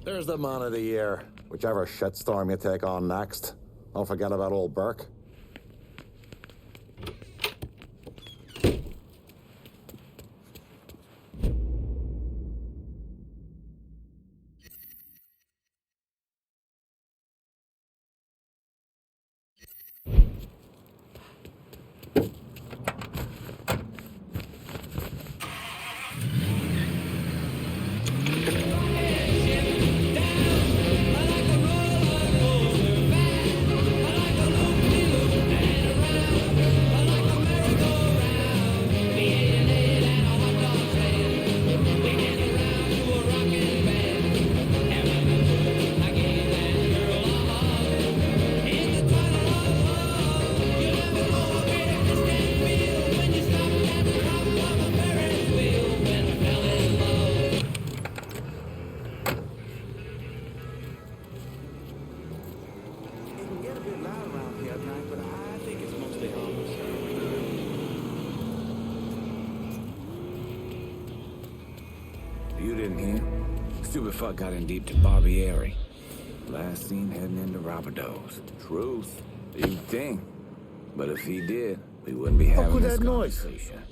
There's the man of the year. Whichever shitstorm you take on next. Don't forget about old Burke. You didn't hear? Stupid fuck got in deep to Barbieri. Last seen heading into Rapidos. Truth. Big thing. But if he did, we wouldn't be having this conversation.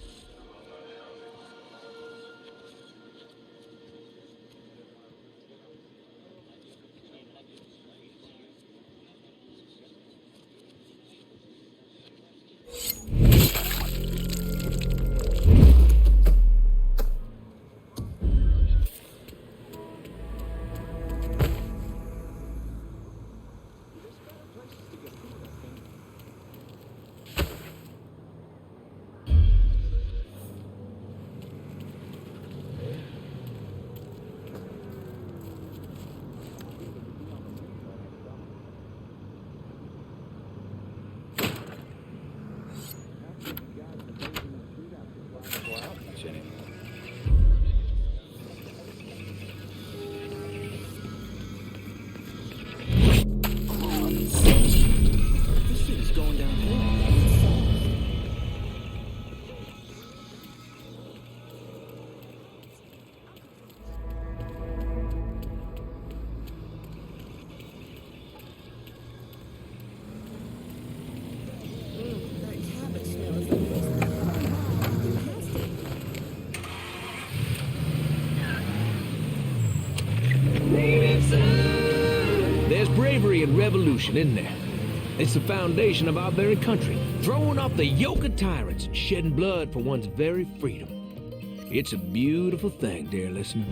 There's bravery and revolution in there. It's the foundation of our very country, throwing off the yoke of tyrants and shedding blood for one's very freedom. It's a beautiful thing, dear listener.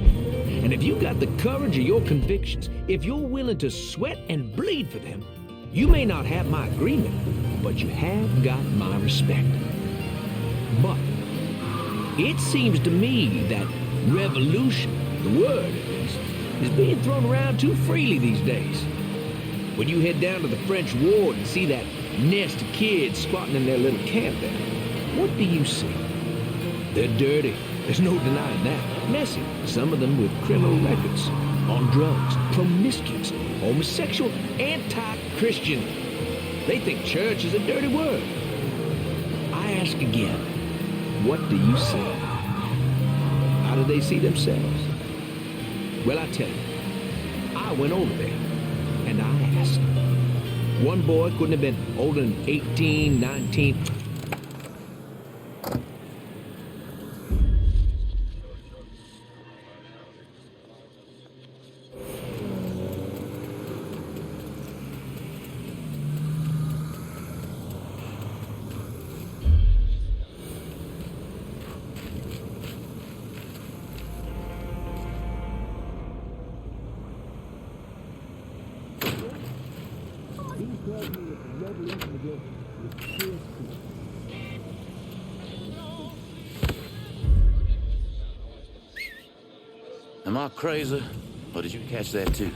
And if you got the courage of your convictions, if you're willing to sweat and bleed for them, you may not have my agreement, but you have got my respect. But it seems to me that revolution, the word at least, is being thrown around too freely these days. When you head down to the French ward and see that nest of kids squatting in their little camp there, what do you see? They're dirty. There's no denying that. Messy. Some of them with criminal records. On drugs. Promiscuous. Homosexual. Anti-Christian. They think church is a dirty word. I ask again, what do you see? How do they see themselves? Well, I tell you, I went over there, and I asked. One boy couldn't have been older than 18, 19. Am I crazy, or did you catch that too?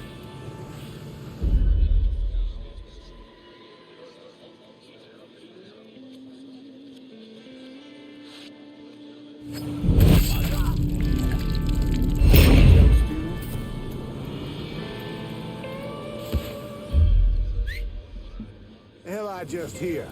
Hell, I just hear.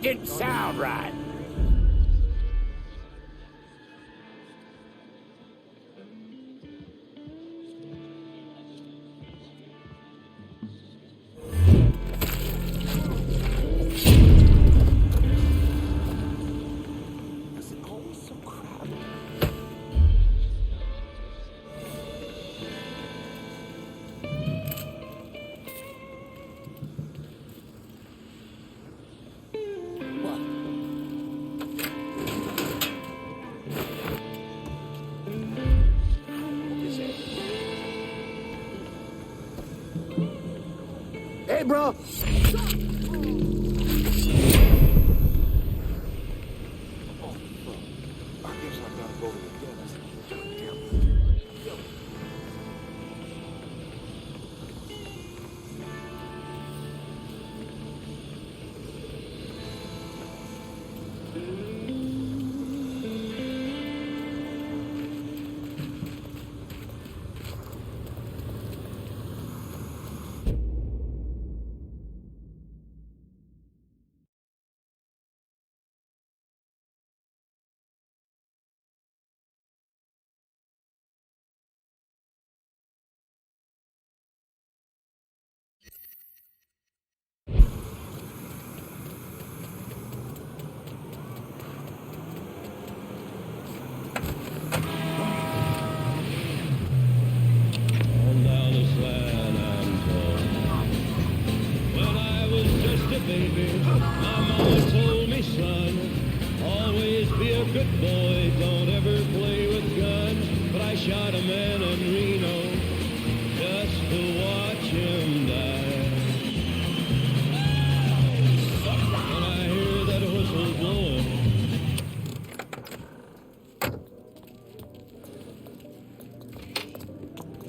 That didn't sound right. Hey, bro!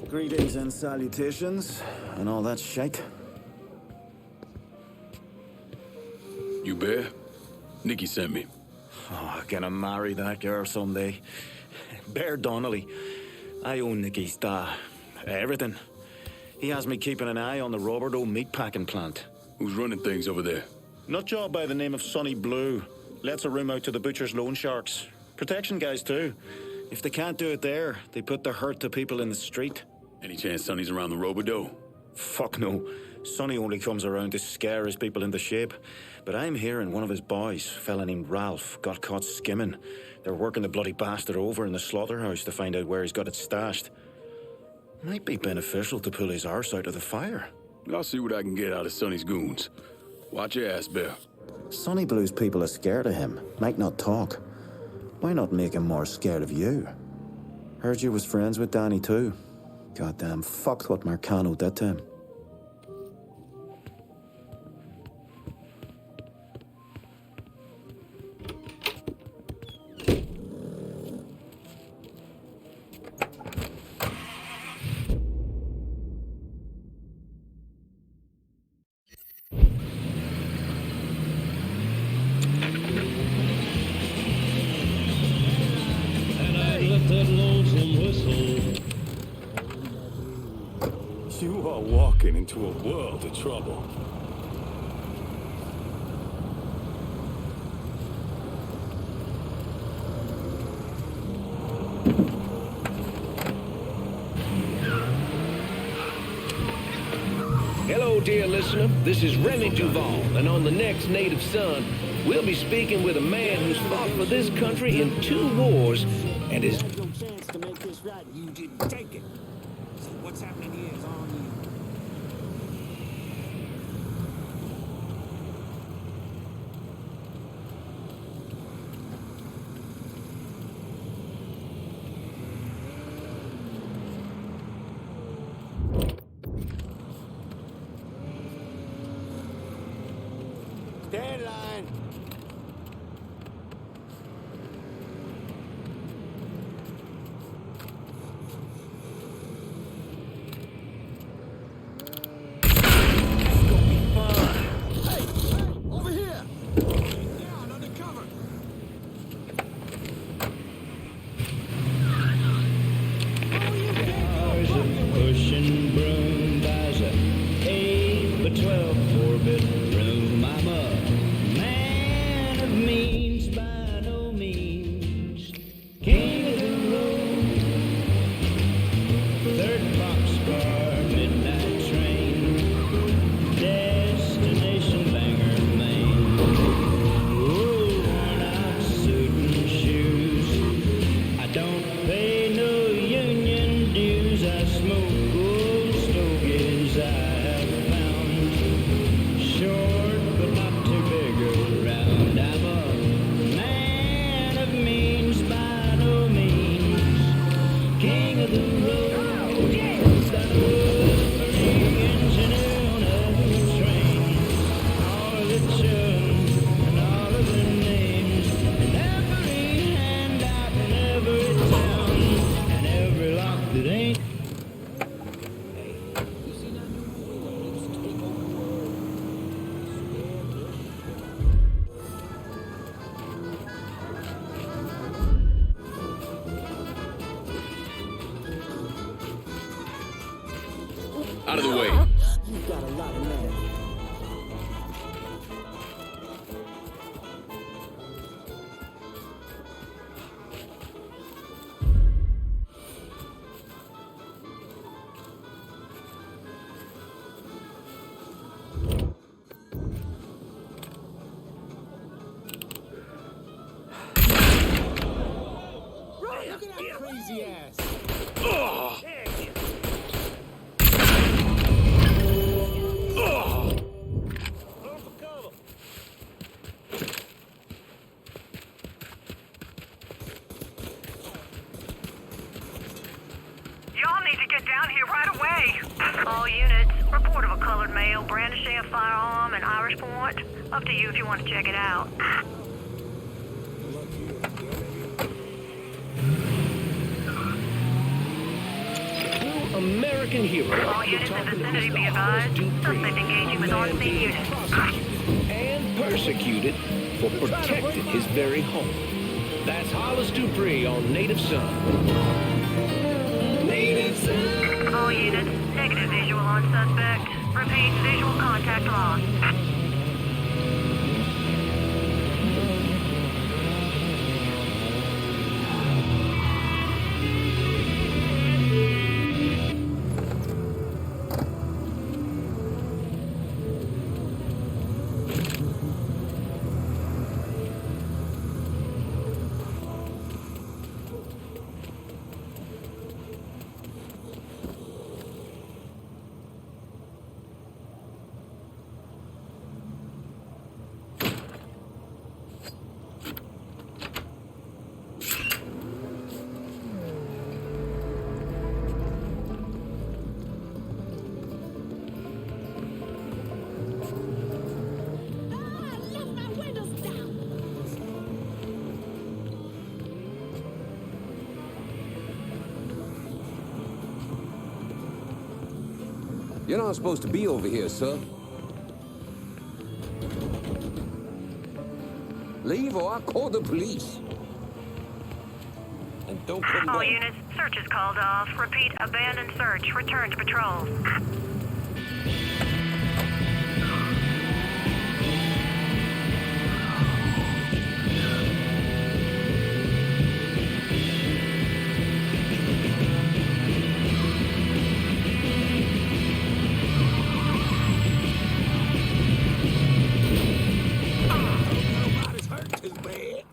Greetings and salutations, and all that shite. You Bear? Nikki sent me. Oh, gonna marry that girl someday. Bear Donnelly. I own Nicky's everything. He has me keeping an eye on the Roberto meatpacking plant. Who's running things over there? Nutjob by the name of Sonny Blue. Lets a room out to the butcher's loan sharks. Protection guys, too. If they can't do it there, they put the hurt to people in the street. Any chance Sonny's around the Robodo? Fuck no. Sonny only comes around to scare his people into shape. But I'm hearing one of his boys, a fella named Ralph, got caught skimming. They're working the bloody bastard over in the slaughterhouse to find out where he's got it stashed. Might be beneficial to pull his arse out of the fire. I'll see what I can get out of Sonny's goons. Watch your ass, Bear. Sonny Blue's people are scared of him, might not talk. Why not make him more scared of you? Heard you was friends with Danny too. Goddamn fucked what Marcano did to him. You are walking into a world of trouble. Hello, dear listener. This is Remy Duval, and on the next Native Son, we'll be speaking with a man who's fought for this country in 2 wars and is... You had no chance to make this right. You didn't take it. So what's happening here is on you. Deadline. Pushing broom, there's a 8 by 12 4-bedroom. I'm a man Out of the way. You've got a lot of nerve. Look at that crazy ass. Y'all need to get down here right away. All units, report of a colored male brandishing a firearm in Irish Point. Up to you if you want to check it out. True American hero. All units in vicinity be advised. Suspect engaging with on-scene units. And persecuted for protecting his very home. That's Hollis Dupree on Native Son. Native Son! All units, negative visual on suspect. Repeat, visual contact lost. You're not supposed to be over here, sir. Leave or I'll call the police. And don't come All back. units, search is called off. Repeat, abandoned search. Return to patrol. Nobody's hurt too bad.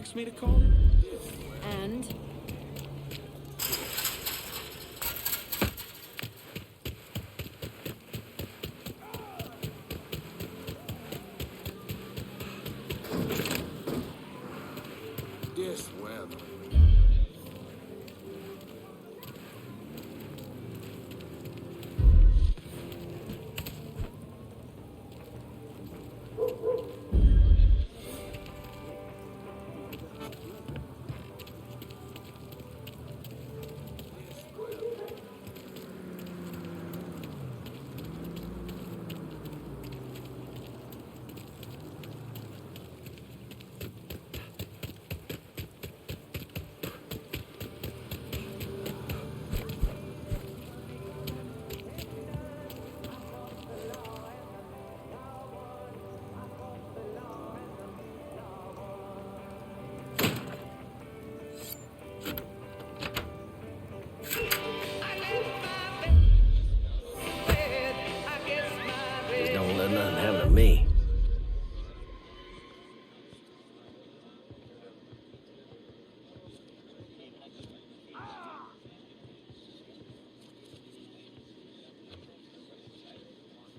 asked me to call? And? This weather. Just don't let nothing happen to me.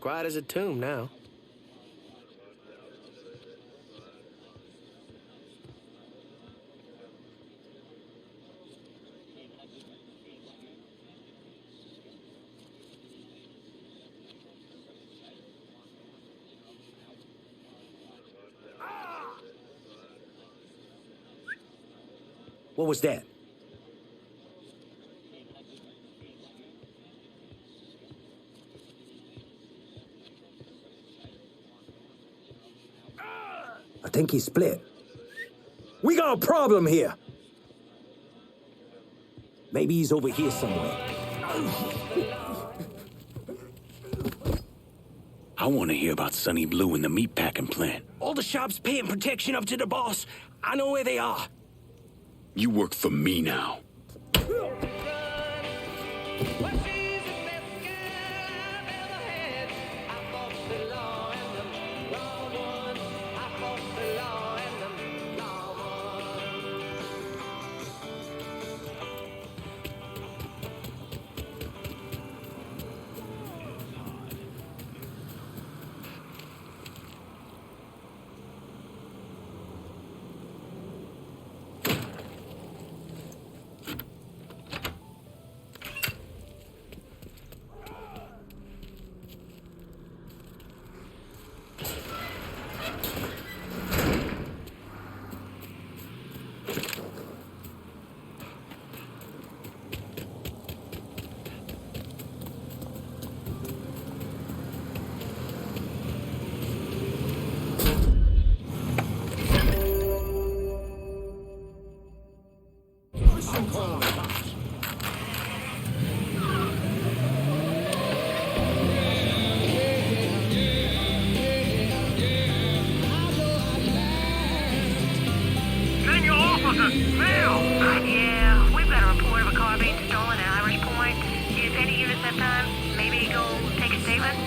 Quiet as a tomb now. What was that? I think he split. We got a problem here. Maybe he's over here somewhere. I want to hear about Sonny Blue and the meatpacking plant. All the shops paying protection up to the boss. I know where they are. You work for me now. Yeah, we've got a report of a car being stolen at Irish Point. If any units have time, maybe go take a statement.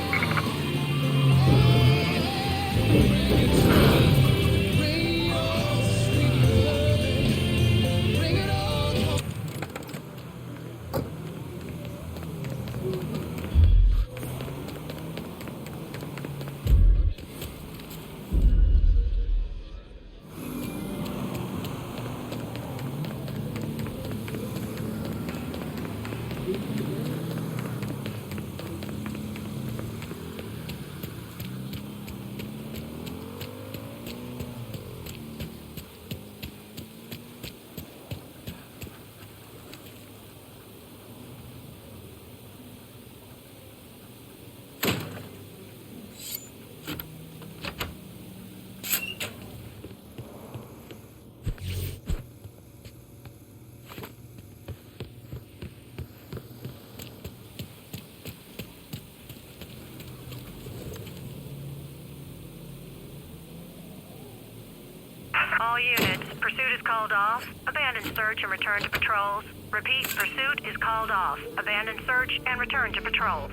All units, pursuit is called off. Abandon search and return to patrols. Repeat, pursuit is called off. Abandon search and return to patrols.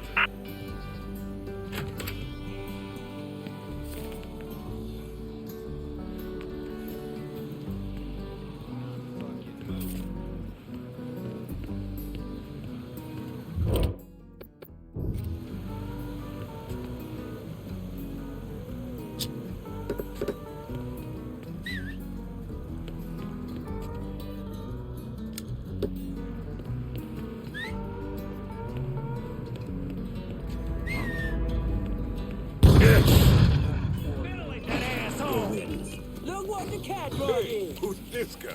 Who's this guy?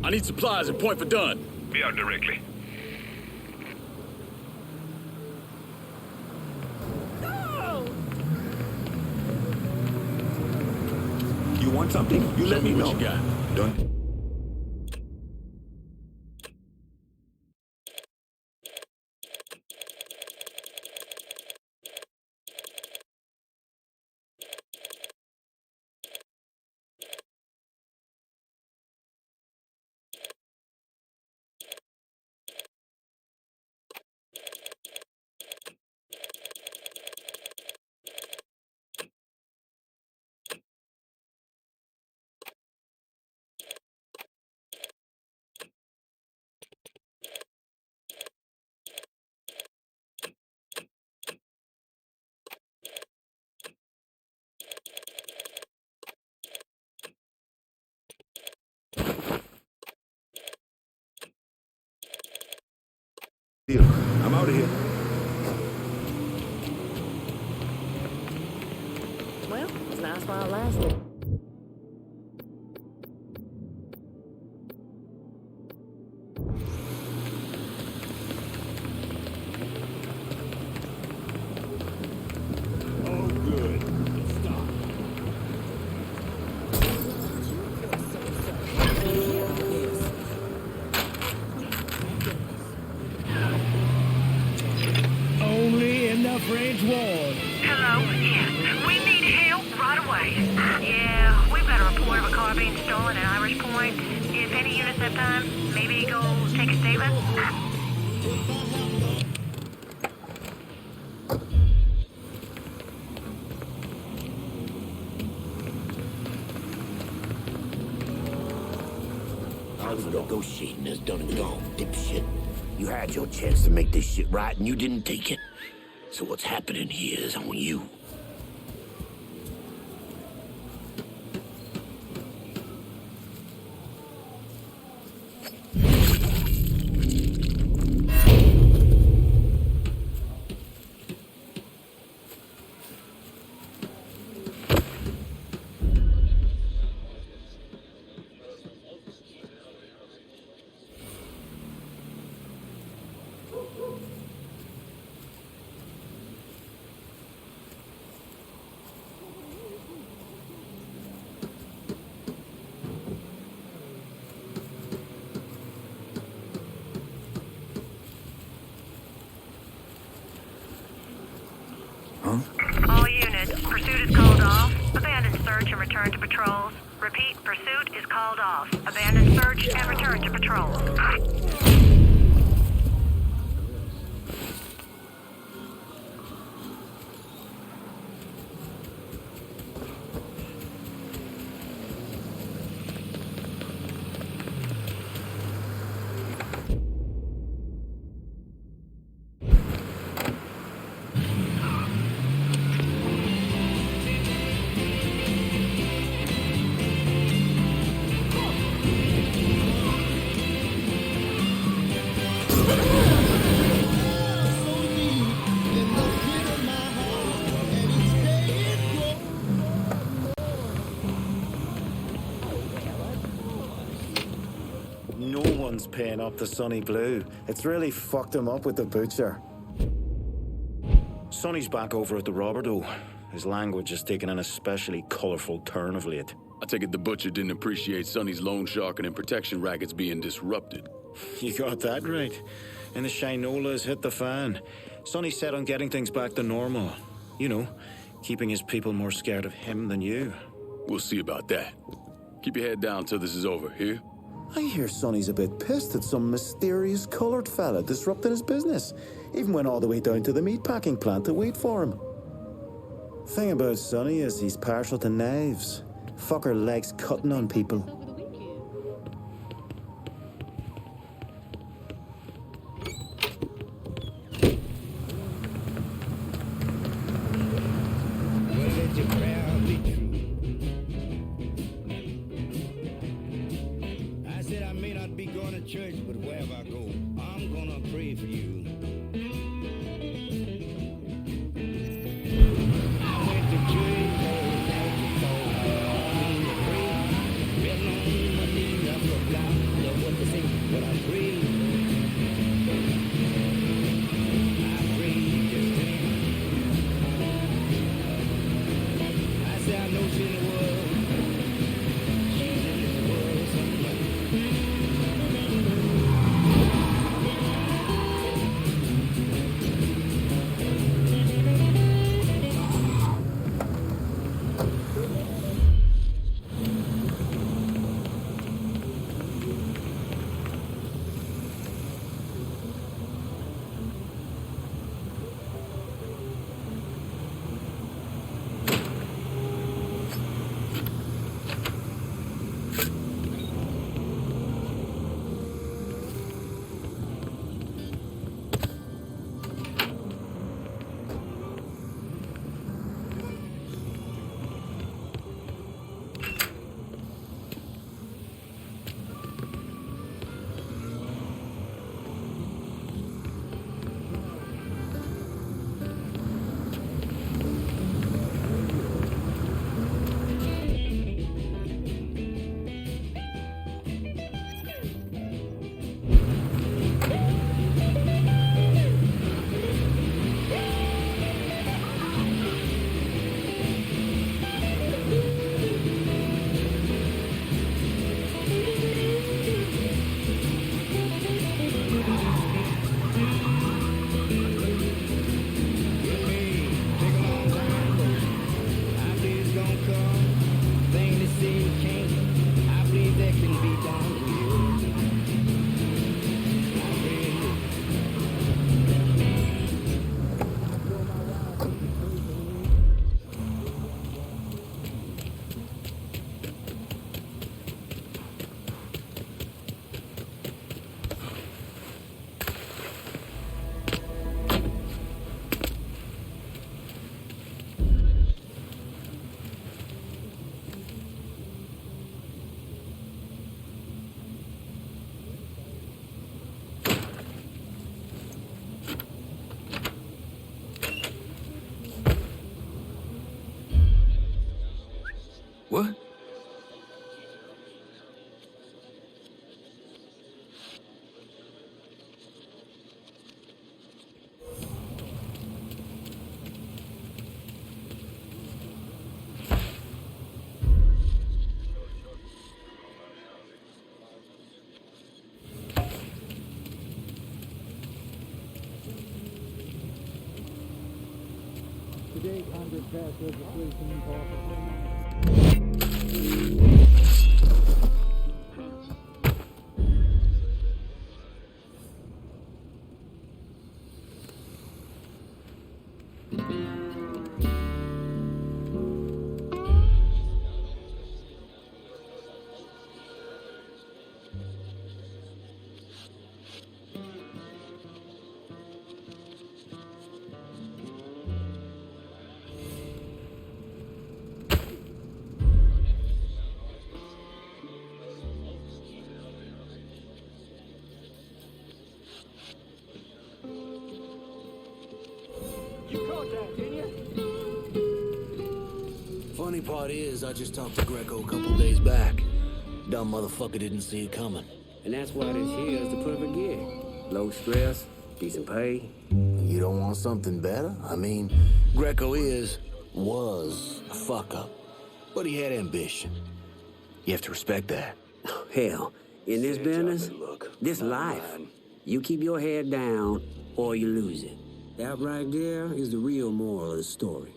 I need supplies and point for done. Be out directly. You want something? You let me know. What you got? Done. I'm out of here. Well, it's nice while it lasted. Oh, good. Stop. Only enough range one. Hello? Yes. We need help right away. Yeah, we've got a report of a car being stolen at Irish Point. If any units have time, maybe go take a statement? I was negotiating this done and gone, dipshit. You had your chance to make this shit right and you didn't take it. So what's happening here is on you. All units, pursuit is called off. Abandon search and return to patrols. Repeat, pursuit is called off. Abandon search and return to patrols. No one's paying up the Sonny Blue. It's really fucked him up with the butcher. Sonny's back over at the Roberto. His language has taken an especially colorful turn of late. I take it the butcher didn't appreciate Sonny's loan sharking and protection rackets being disrupted. You got that right. And the Shinolas hit the fan. Sonny's set on getting things back to normal. You know, keeping his people more scared of him than you. We'll see about that. Keep your head down till this is over, here? I hear Sonny's a bit pissed at some mysterious colored fella disrupting his business. Even went all the way down to the meatpacking plant to wait for him. Thing about Sonny is he's partial to knives. Fucker likes cutting on people. What? Today, Congress passed legislation calling Funny part is, I just talked to Greco a couple days back. Dumb motherfucker didn't see it coming. And that's why this here is the perfect gig. Low stress, decent pay. You don't want something better? I mean, Greco was a fuck-up, but he had ambition. You have to respect that. Hell, in this business, this life, you keep your head down or you lose it. That right there is the real moral of the story.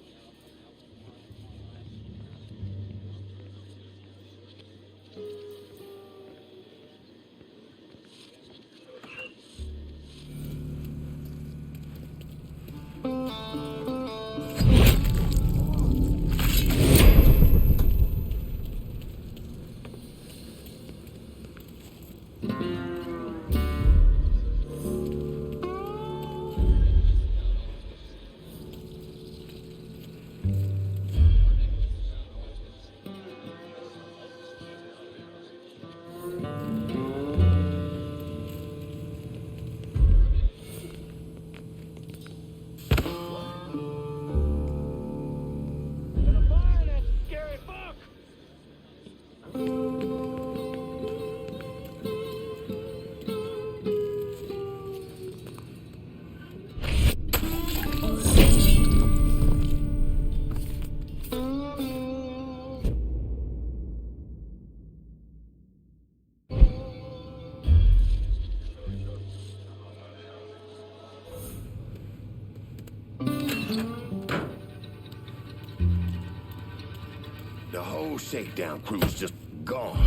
The whole shakedown crew's just gone.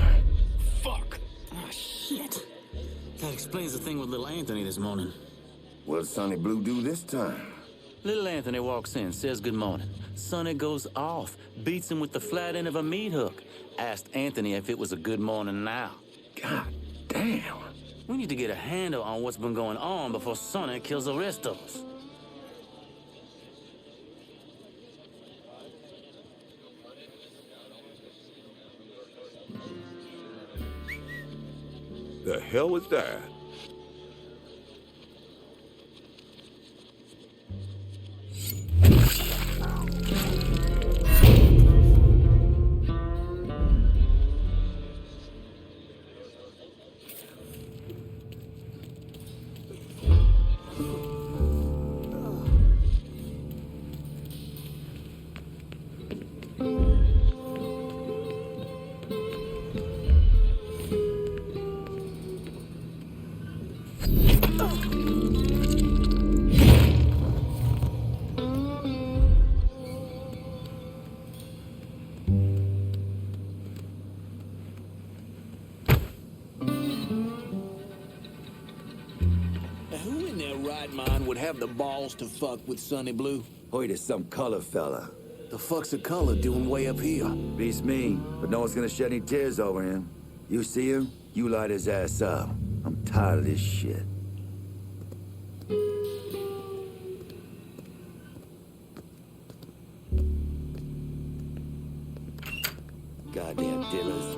Fuck. Ah, shit. That explains the thing with little Anthony this morning. What'd Sonny Blue do this time? Little Anthony walks in, says good morning. Sonny goes off, beats him with the flat end of a meat hook. Asked Anthony if it was a good morning now. God damn. We need to get a handle on what's been going on before Sonny kills the rest of us. The hell was that? Who in their right mind would have the balls to fuck with Sonny Blue? Oh, there's some color fella. The fuck's a color doing way up here? Beats me, but no one's gonna shed any tears over him. You see him, you light his ass up. I'm tired of this shit. Goddamn dealers.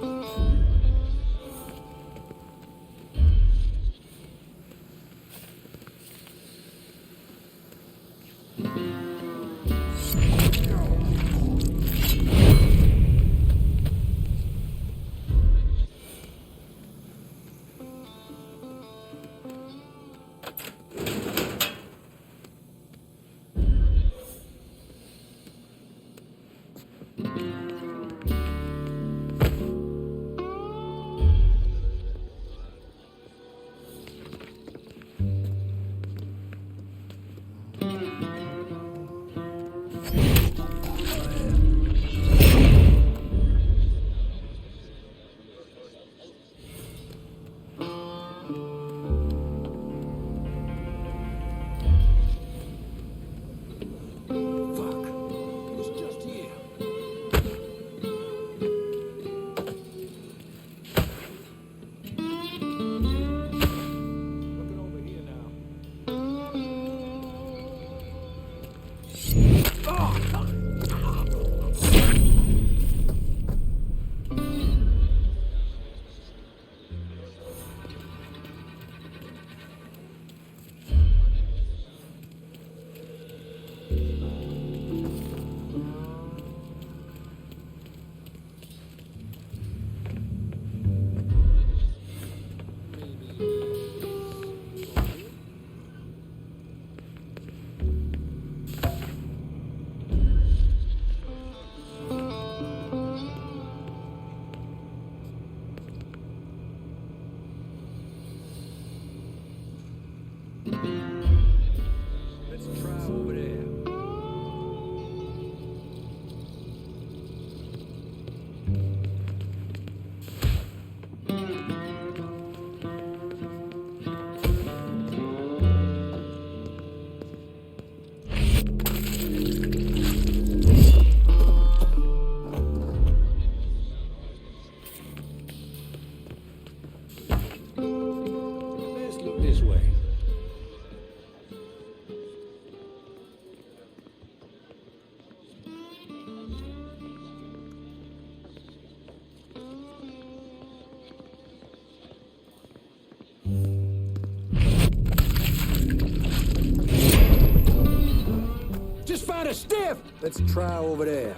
You're stiff! Let's try over there.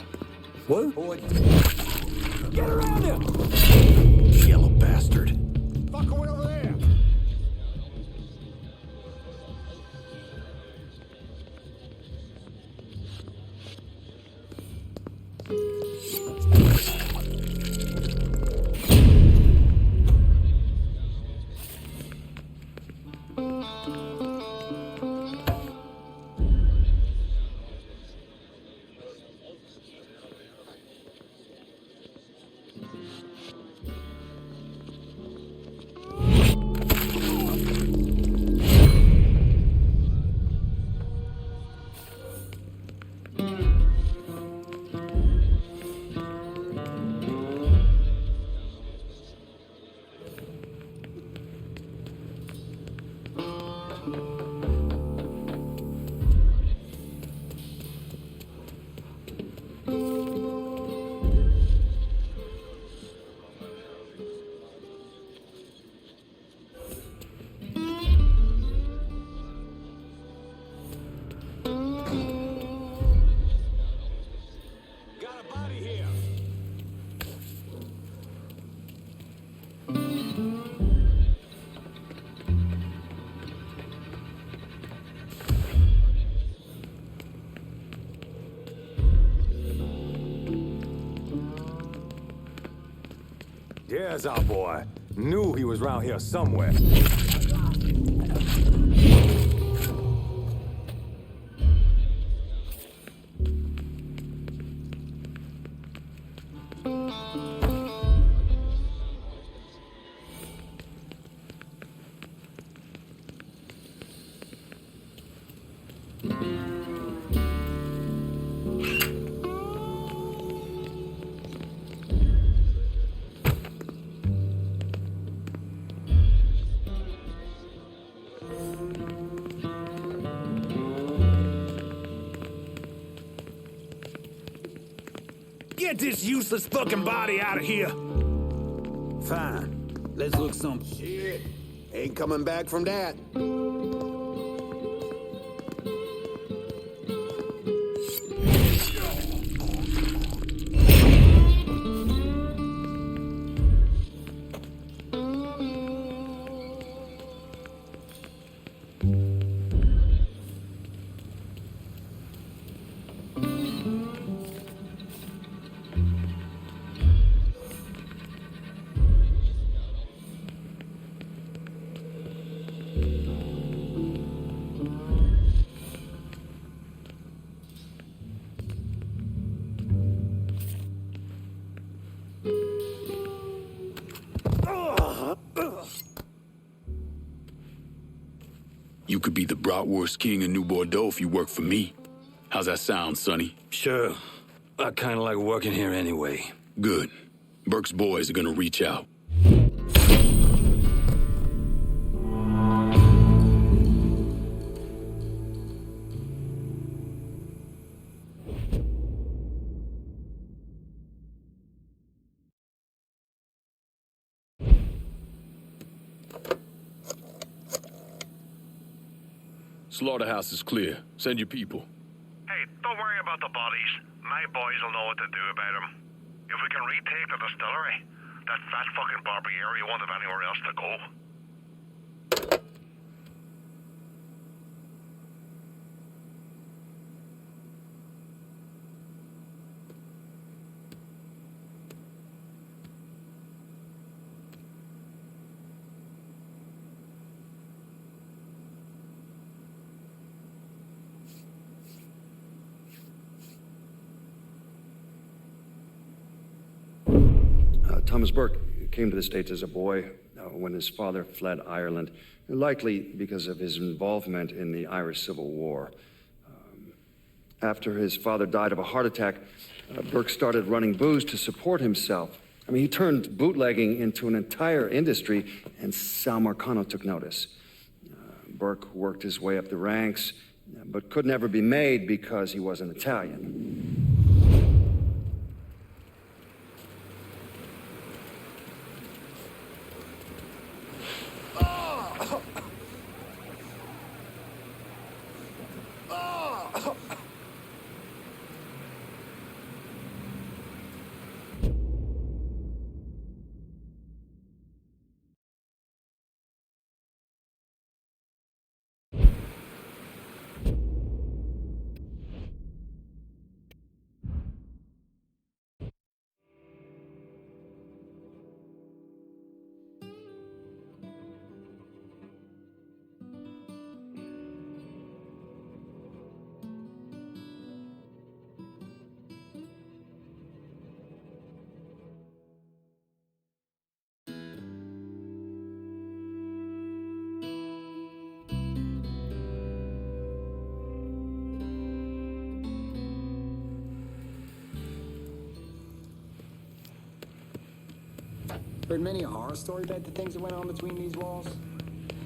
What? Boy, get around him! Yellow bastard. Fuck away over there! There's our boy. Knew he was round here somewhere. Get this useless fucking body out of here! Fine. Let's look some shit. Ain't coming back from that. You could be the bratwurst king of New Bordeaux if you work for me. How's that sound, Sonny? Sure. I kinda like working here anyway. Good. Burke's boys are gonna reach out. Slaughterhouse is clear. Send your people. Hey, don't worry about the bodies. My boys will know what to do about them. If we can retake the distillery, that fat fucking Barbieri won't have anywhere else to go. Thomas Burke came to the States as a boy when his father fled Ireland, likely because of his involvement in the Irish Civil War. After his father died of a heart attack, Burke started running booze to support himself. I mean, he turned bootlegging into an entire industry, and Sal Marcano took notice. Burke worked his way up the ranks, but could never be made because he wasn't Italian. Heard many a horror story about the things that went on between these walls.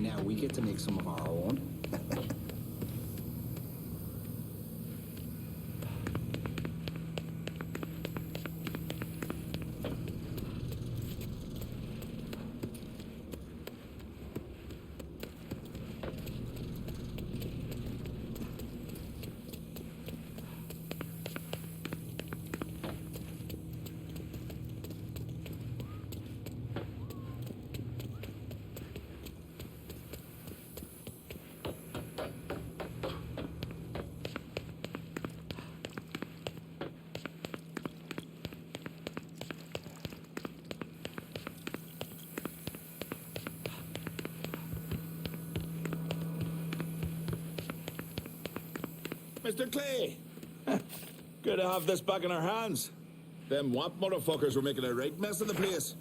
Now we get to make some of our own. Mr. Clay! Good to have this back in our hands. Them WAP motherfuckers were making a right mess of the place.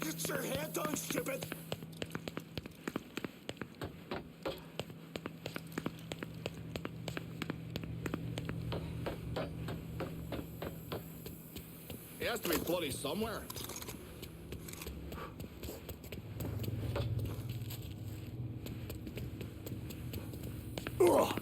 Get your head down, stupid! He has to be bloody somewhere. Ugh.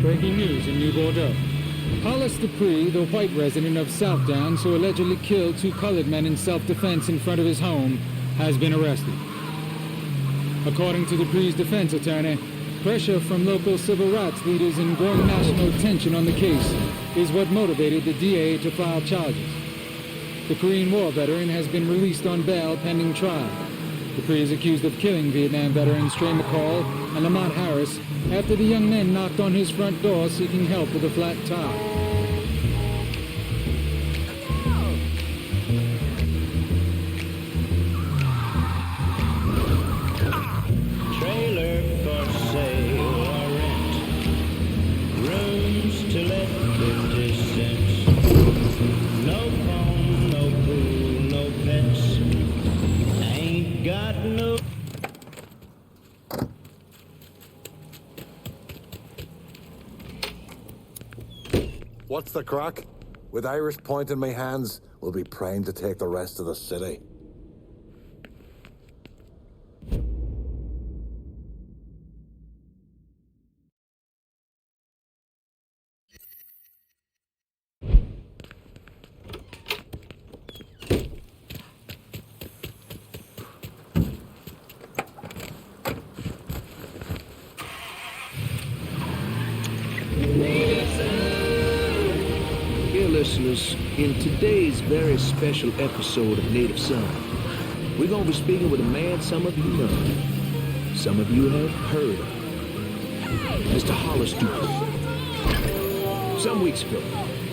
Breaking news in New Bordeaux. Hollis Dupree, the white resident of South Downs who allegedly killed 2 colored men in self-defense in front of his home, has been arrested. According to Dupree's defense attorney, pressure from local civil rights leaders and growing national tension on the case is what motivated the DA to file charges. The Korean War veteran has been released on bail pending trial. Dupree is accused of killing Vietnam veterans Trey McCall and Lamont Harris after the young men knocked on his front door seeking help with a flat tire. Trailer for sale or rent. Rooms to let 50 cents. No phone, no pool, no pets. Ain't got no... What's the crack? With Irish point in my hands, we'll be primed to take the rest of the city. Listeners, in today's very special episode of Native Son, we're going to be speaking with a man some of you know, some of you have heard of, Mr. Hollis Dupree. Some weeks ago,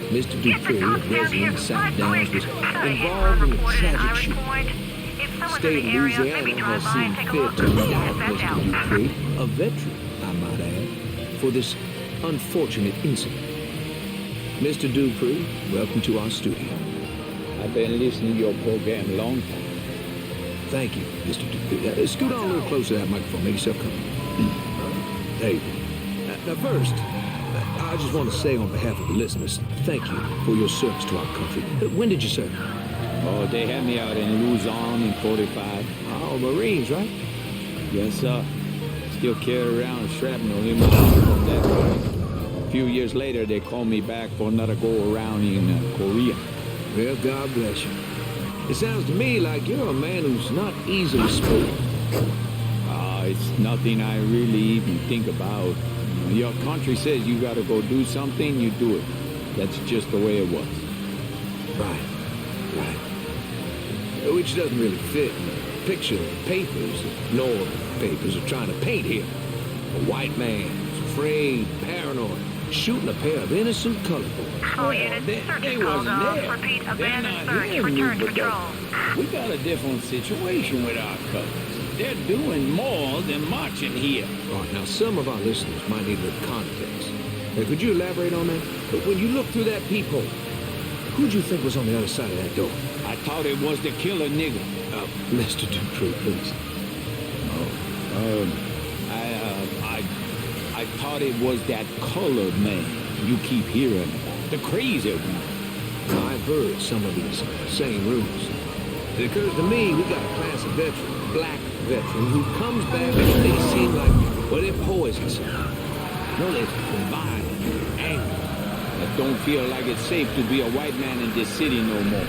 Mr. Dupree, a resident of South Downs, was involved in a tragic shooting. The state of Louisiana has seen fit to indict Mr. Dupree, a veteran, I might add, for this unfortunate incident. Mr. Dupree, welcome to our studio. I've been listening to your program a long time. Thank you, Mr. Dupree. Scoot on a little closer to that microphone. Make yourself comfortable. There you go. Now first, I just want to say on behalf of the listeners, thank you for your service to our country. When did you serve? Oh, they had me out in Luzon in 45. Oh, Marines, right? Yes, sir. Still carry around shrapnel in my arm from that point. A few years later, they called me back for another go-around in Korea. Well, God bless you. It sounds to me like you're a man who's not easily spoken. It's nothing I really even think about. Your country says you gotta go do something, you do it. That's just the way it was. Right. Which doesn't really fit in the picture of the papers that Lord papers are trying to paint here. A white man who's afraid, paranoid, shooting a pair of innocent colored boys. All units, search is called off. Repeat, abandoned search. Return to control. We got a different situation with our colors. They're doing more than marching here. All right, now some of our listeners might need a little context. Could you elaborate on that? But when you look through that peephole, who'd you think was on the other side of that door? I thought it was the killer nigger. Mr. Dupree, please. I thought it was that colored man you keep hearing about, the crazy one. I've heard some of these same rumors. It occurs to me we got a class of veteran, black veteran, who comes back and they seem like, well, they're poisons. No, they're violent, angry. I don't feel like it's safe to be a white man in this city no more.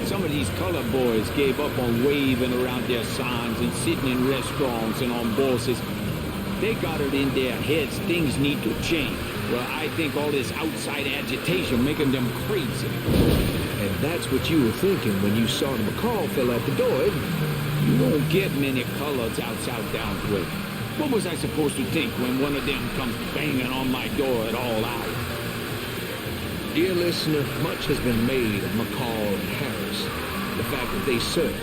Some of these colored boys gave up on waving around their signs and sitting in restaurants and on buses. They got it in their heads things need to change. Well, I think all this outside agitation making them crazy. And that's what you were thinking when you saw the McCall fell out the door, isn't it? You don't get many colors out Southdown's way. What was I supposed to think when one of them comes banging on my door at all hours? Dear listener, much has been made of McCall and Harris, the fact that they served.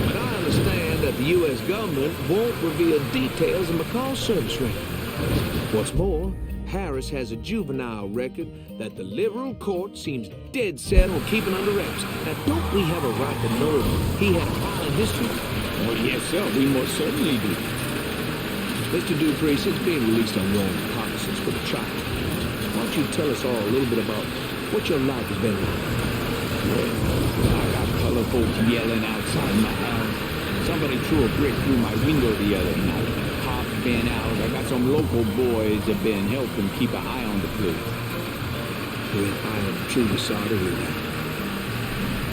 But I understand that the U.S. government won't reveal details of McCall's service record. What's more, Harris has a juvenile record that the liberal court seems dead set on keeping under wraps. Now, don't we have a right to know he had a violent history? Well, yes, sir, we most certainly do. Mr. Dupree, since being released on your own recognizance for the trial, why don't you tell us all a little bit about what your life has been like? Well, I got colored folks yelling outside my house. Somebody threw a brick through my window the other night. Cops been out. I got some local boys that been helping keep an eye on the place. Well, I am truly sorry to hear that.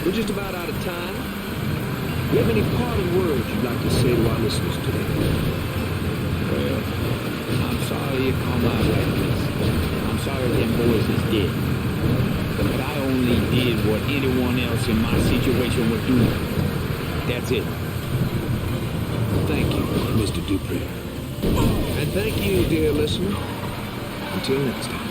We're just about out of time. Do you have any parting words you'd like to say to our listeners today? Well, I'm sorry it come out like this. I'm sorry them boys is dead. But I only did what anyone else in my situation would do. That's it. Thank you, Mr. Dupree. And thank you, dear listener. Until next time.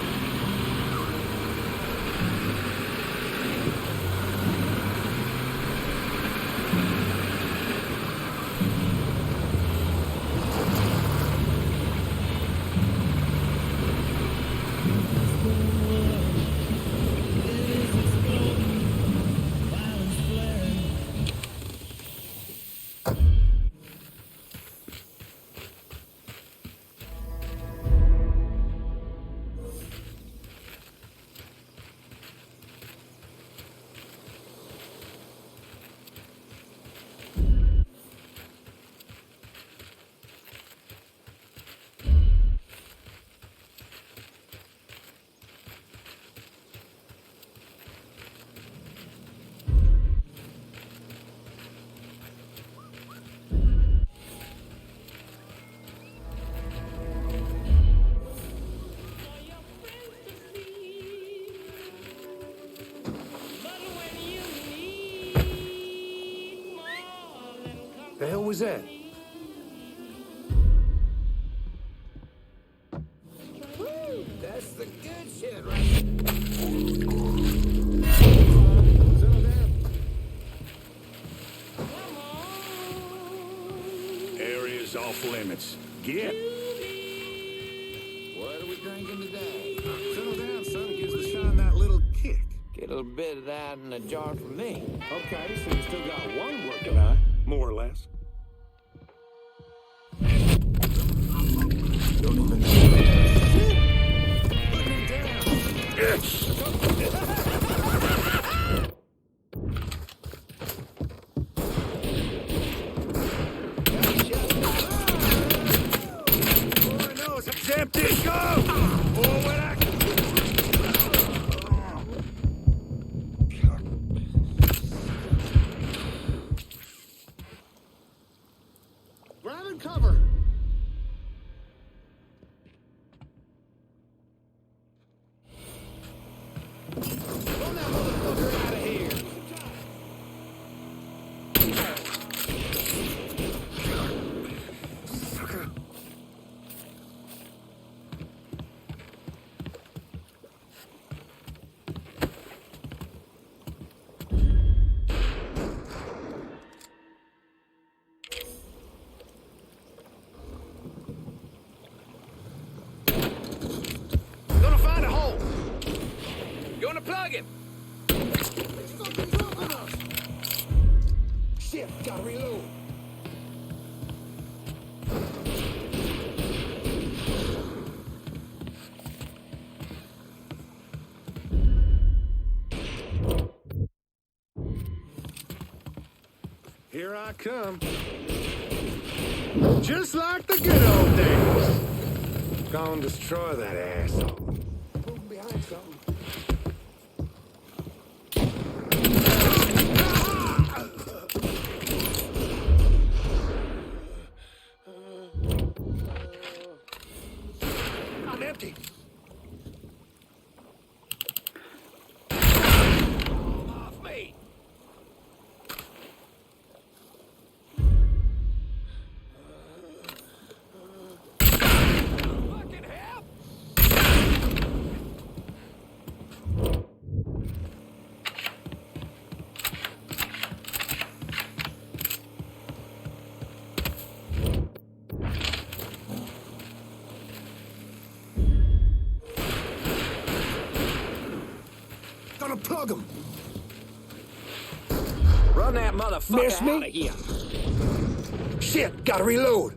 The hell was that? Woo, that's the good shit right Area's off limits. Get. What are we drinking today? Settle down, son. Gives the shine that little kick. Get a little bit of that in a jar for me. Okay, so you still got one working eye, more or less. Don't even It's empty! Go! Forward action! Grabbing cover! Run that motherfucker out of here! Gonna find a hole. Gonna plug him. Shit, gotta reload. Here I come. Just like the good old days. Go and destroy that asshole. Moving behind something. I'm empty. Off me. Fucking help! Gonna plug him. Run that motherfucker Miss me? out of here. Shit, gotta reload.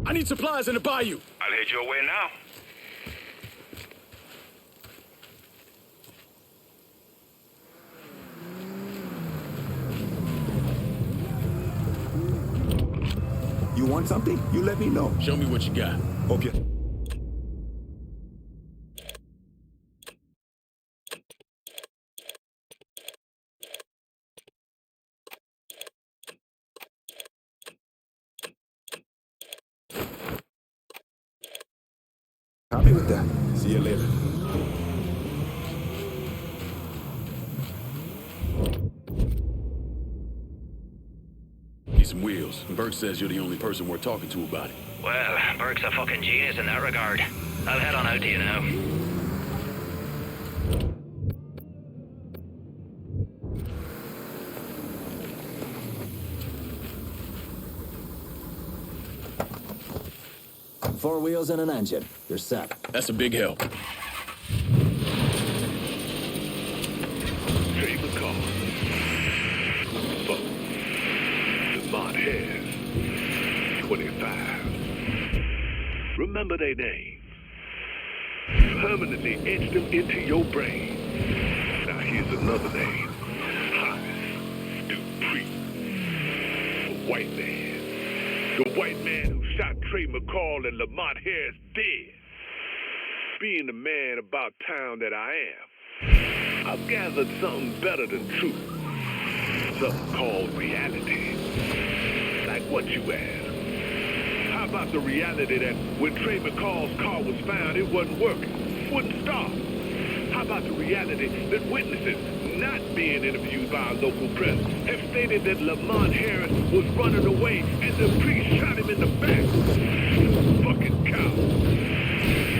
I need supplies in the bayou. I'll head your way now. You want something? You let me know. Show me what you got. Hope you... Happy with that. See you later. Need some wheels. Burke says you're the only person we're talking to about it. Well, Burke's a fucking genius in that regard. I'll head on out to you now. Four wheels and an engine. You're set. That's a big help. Trey McCall. Fuck. Lamont Harris. 25. Remember their names. Permanently etch them into your brain. Now here's another name. Hollis Dupree. The white man. The white man who shot Trey McCall and Lamont Harris dead. being the man about town that I am, I've gathered something better than truth. Something called reality. Like what you asked. How about the reality that when Trey McCall's car was found, it wasn't working, wouldn't start? How about the reality that witnesses not being interviewed by our local press have stated that Lamont Harris was running away and the priest shot him in the back? Fucking cow.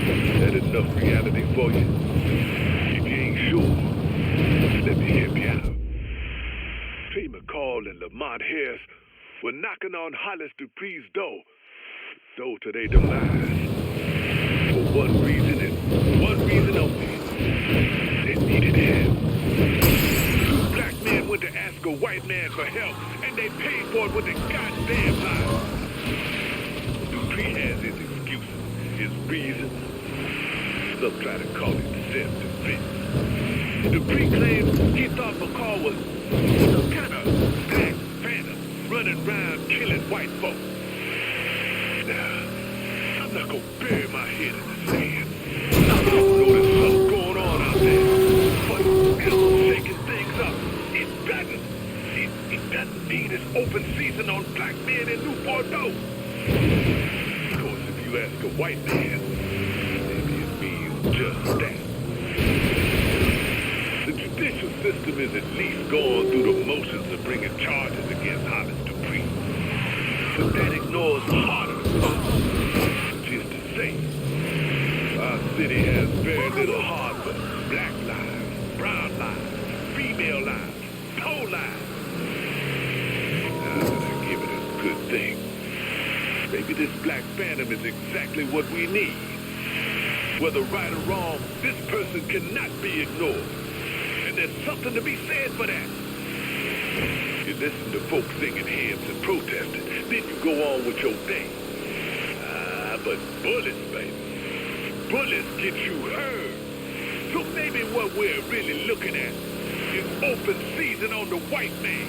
Is that enough reality for you? If you ain't sure, let me help you out. Trey McCall and Lamont Harris were knocking on Hollis Dupree's door to their demise. For one reason and one reason only. They needed help. Two black men went to ask a white man for help, and they paid for it with their goddamn lives. Dupree has his excuses, his reasons. Some try to call it self-defense. Dupree claims he thought McCall was some kind of black phantom running around killing white folk. Now, I'm not gonna bury my head in the sand. I don't know there's something going on out there, but it's shaking things up. It doesn't mean it's open season on black men in New Bordeaux. Of course, if you ask a white man, maybe it means just that. The judicial system is at least going through the motions of bringing charges against Hollis Dupree. But that ignores the heart of the problem, which is to say, our city has very little heart for black lives, brown lives, female lives, poor lives. Now that I give it a good thing, maybe this black phantom is exactly what we need. Whether right or wrong, this person cannot be ignored. And there's something to be said for that. You listen to folks singing hymns and protesting, then you go on with your day. But bullets, baby. Bullets get you heard. So maybe what we're really looking at is open season on the white man.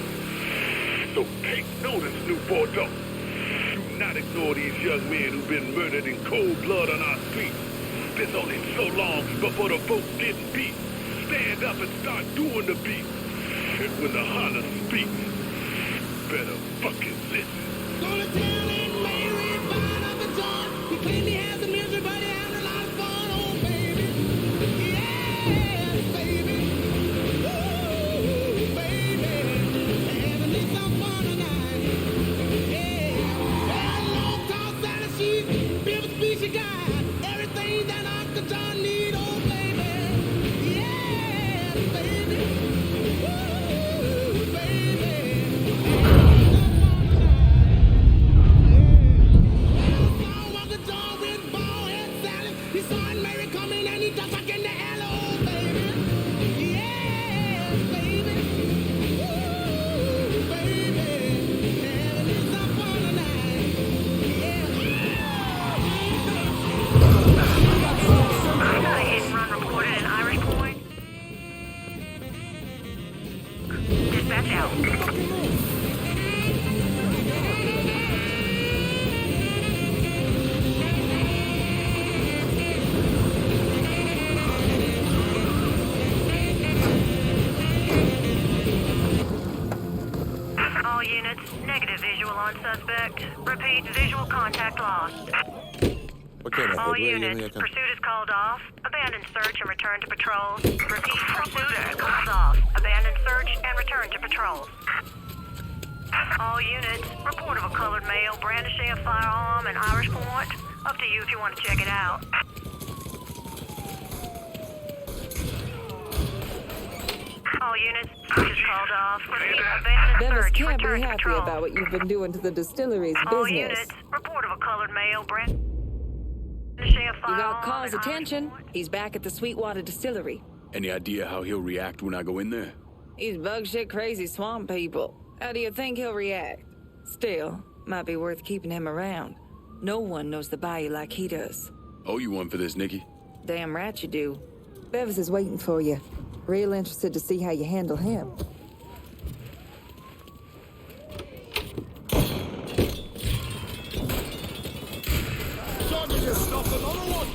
So take notice, New Bordeaux. Do not ignore these young men who've been murdered in cold blood on our streets. There's only so long before the folks getting beat. Stand up and start doing the beat. And when the holler speaks, better fucking listen. Gonna tell Aunt Mary about the joint. He claimed he has a misery, but he had a lot of fun, oh baby. Yes, baby. Ooh, baby. Having me some fun tonight. Yeah. Well, long tall Sally, she's built a species guy. Everything that Uncle John need, oh baby. Yes, baby. Ooh, baby. He saw Aunt Mary coming and he ducked back in the alley, oh baby. Yes, baby. Ooh, baby. Having me some fun tonight. I got a hit and run reported in Irish Point. Dispatch out. All units, negative visual on suspect. Repeat, visual contact lost. All units, pursuit is called off. Abandon search and return to patrols. Repeat, pursuit is called off. Abandon search and return to patrols. All units, report of a colored male brandishing a firearm in Irish Point. Up to you if you want to check it out. All units, search is called off. Repeat, abandon Bevis search, can't return be to happy patrols. about what you've been doing to the distillery's All business. units, report of a colored male brandishing a You firearm. got cause attention. He's back at the Sweetwater Distillery. Any idea how he'll react when I go in there? He's bug shit crazy swamp people. How do you think he'll react? Still, might be worth keeping him around. No one knows the bayou like he does. Owe you one for this, Nikki. Damn right you do. Bevis is waiting for you. Real interested to see how you handle him. Sergeant just stopped another one.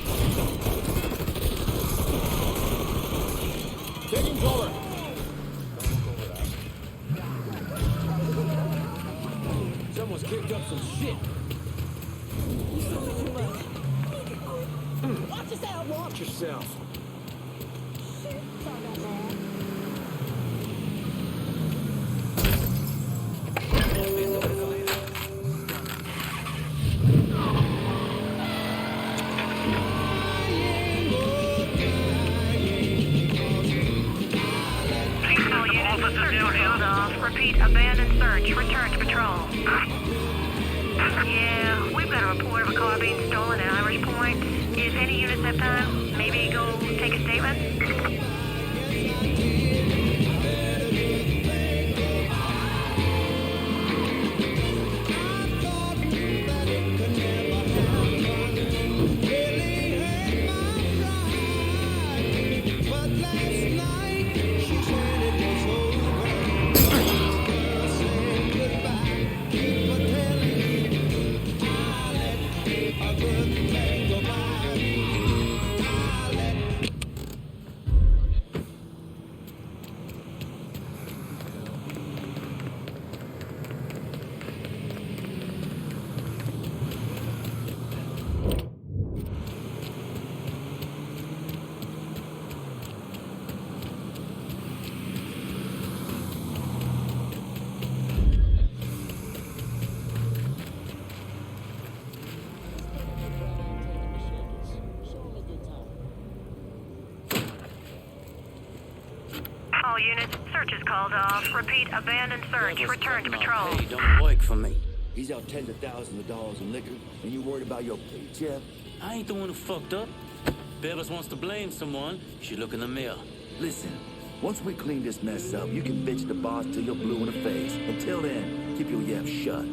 controller. Someone's kicked up some shit. Watch yourself, Watch yourself. Repeat, abandoned search. Return to patrol. Yeah, we've got a report of a car being stolen at Irish Point. If any units have time, maybe go take a statement? All units, search is called off. Repeat, abandoned search. Return to patrol. Hey, don't work for me. He's out tens of thousands of dollars in liquor, and you worried about your paycheck? I ain't the one who fucked up. Bevis wants to blame someone. You should look in the mirror. Listen, once we clean this mess up, you can bitch the boss till you're blue in the face. Until then, keep your yap shut.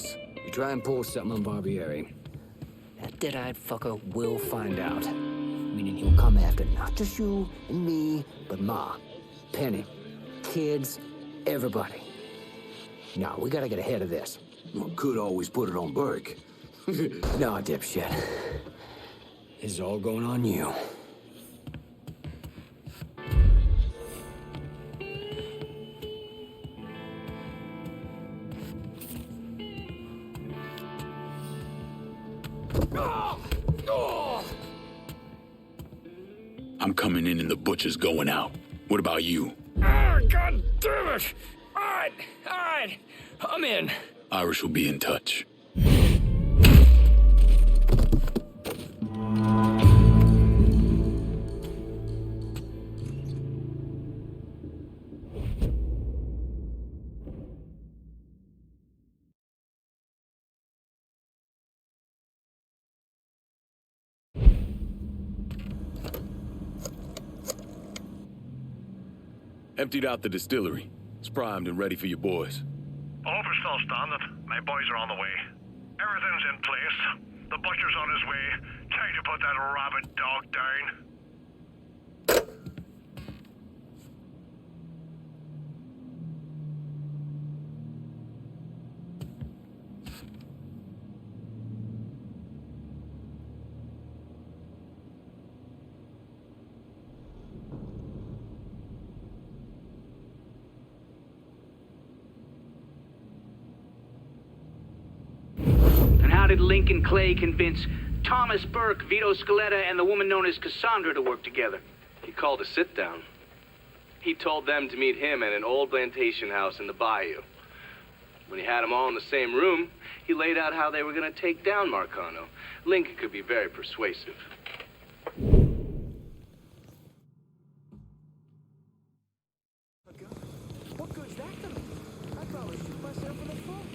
boss. You try and pull something on Barbieri, that dead-eyed fucker will find out. Meaning he'll come after not just you and me, but Ma, Penny, kids, everybody. No, we gotta get ahead of this. Well, could always put it on Burke. No, dipshit. This is all going on you. I'm coming in and the butcher's going out. What about you? God damn it! All right, I'm in. Irish will be in touch. Emptied out the distillery. It's primed and ready for your boys. I hope you're still standing. My boys are on the way. Everything's in place. The butcher's on his way. Time to put that rabid dog down. How did Lincoln Clay convince Thomas Burke, Vito Scaletta, and the woman known as Cassandra to work together? He called a sit-down. He told them to meet him at an old plantation house in the bayou. When he had them all in the same room, he laid out how they were going to take down Marcano. Lincoln could be very persuasive. What good's that to me? I probably shoot myself in the foot.